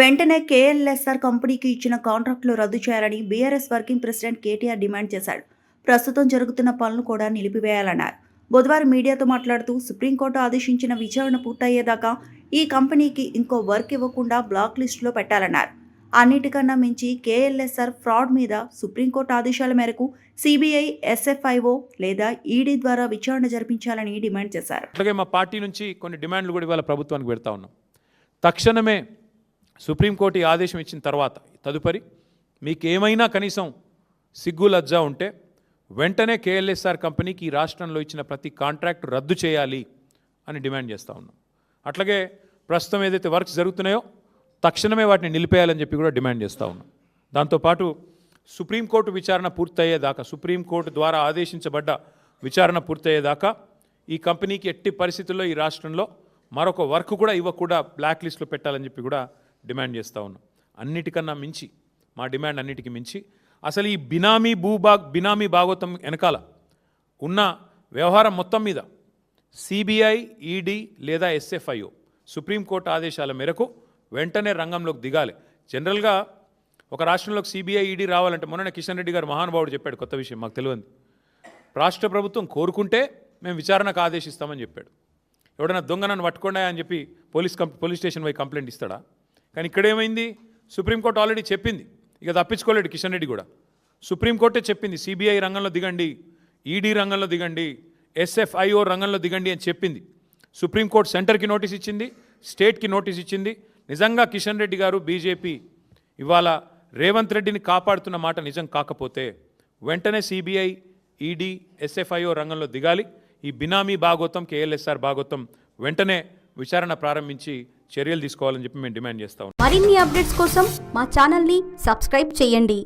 వెంటనే కేఎల్ఎస్ఆర్ కంపెనీకి ఇచ్చిన కాంట్రాక్టులు రద్దు చేయాలని BRS working president KTR demand చేశాడు. ప్రస్తుతం జరుగుతున్న పనులు కూడా నిలిపివేయాలన్నారు. బుధవారం మీడియాతో మాట్లాడుతూ సుప్రీంకోర్టు ఆదేశించిన విచారణ పూర్తయ్యేదాకా ఈ కంపెనీకి ఇంకో వర్క్ ఇవ్వకుండా బ్లాక్ లిస్టులో పెట్టాలన్నారు. అన్నిటికన్నా మించి కేఎల్ఎస్ఆర్ ఫ్రాడ్ మీద సుప్రీంకోర్టు ఆదేశాల మేరకు సిబిఐ, ఎస్ఎఫ్ఐఓ లేదా ఈడీ ద్వారా విచారణ జరిపించాలని డిమాండ్ చేశారు. అలాగే మా పార్టీ నుంచి కొన్ని డిమాండ్లు కూడా ఇవాళ ప్రభుత్వానికి పెడతా ఉన్నాం. తక్షణమే సుప్రీంకోర్టు ఆదేశం ఇచ్చిన తర్వాత తదుపరి మీకు ఏమైనా కనీసం సిగ్గు లజ్జా ఉంటే వెంటనే కేఎల్ఎస్ఆర్ కంపెనీకి ఈ రాష్ట్రంలో ఇచ్చిన ప్రతి కాంట్రాక్ట్ రద్దు చేయాలి అని డిమాండ్ చేస్తూ ఉన్నాం. అట్లాగే ప్రస్తుతం ఏదైతే వర్క్స్ జరుగుతున్నాయో తక్షణమే వాటిని నిలిపేయాలని చెప్పి కూడా డిమాండ్ చేస్తూ ఉన్నాం. దాంతోపాటు సుప్రీంకోర్టు విచారణ పూర్తయ్యేదాకా, సుప్రీంకోర్టు ద్వారా ఆదేశించబడ్డ విచారణ పూర్తయ్యేదాకా ఈ కంపెనీకి ఎట్టి పరిస్థితుల్లో ఈ రాష్ట్రంలో మరొక వర్క్ కూడా ఇవ్వకుండా బ్లాక్ లిస్ట్లో పెట్టాలని చెప్పి కూడా డిమాండ్ చేస్తూ ఉన్నాం. అన్నిటికన్నా మించి మా డిమాండ్ అన్నిటికీ మించి అసలు ఈ బినామీ భాగోతం వెనకాల ఉన్న వ్యవహారం మొత్తం మీద సిబిఐ, ఈడీ లేదా ఎస్ఎఫ్ఐఓ సుప్రీంకోర్టు ఆదేశాల మేరకు వెంటనే రంగంలోకి దిగాలి. జనరల్గా ఒక రాష్ట్రంలోకి సిబిఐ, ఈడీ రావాలంటే మొన్న కిషన్ రెడ్డి గారు మహానుభావుడు చెప్పాడు, కొత్త విషయం మాకు తెలియదు. రాష్ట్ర ప్రభుత్వం కోరుకుంటే మేము విచారణకు ఆదేశిస్తామని చెప్పాడు. ఎవడైనా దొంగ నన్ను పట్టుకోండా అని చెప్పి పోలీస్ స్టేషన్ పోయి కంప్లైంట్ ఇస్తాడా? కానీ ఇక్కడేమైంది, సుప్రీంకోర్టు ఆల్రెడీ చెప్పింది, ఇక తప్పించుకోలేడు కిషన్ రెడ్డి కూడా. సుప్రీంకోర్టే చెప్పింది సిబిఐ రంగంలో దిగండి, ఈడీ రంగంలో దిగండి, ఎస్ఎఫ్ఐఓ రంగంలో దిగండి అని చెప్పింది. సుప్రీంకోర్టు సెంటర్కి నోటీస్ ఇచ్చింది, స్టేట్కి నోటీస్ ఇచ్చింది. నిజంగా కిషన్ రెడ్డి గారు బీజేపీ ఇవాళ రేవంత్ రెడ్డిని కాపాడుతున్న మాట నిజం కాకపోతే వెంటనే సిబిఐ, ఈడీ, ఎస్ఎఫ్ఐఓ రంగంలో దిగాలి. ఈ బినామీ భాగోతం, కేఎల్ఎస్ఆర్ భాగోతం వెంటనే విచారణ ప్రారంభించి చర్యలు తీసుకోవాలని చెప్పి మేము డిమాండ్ చేస్తాం. మరిన్ని అప్డేట్స్ కోసం మా ఛానల్ని సబ్స్క్రైబ్ చేయండి.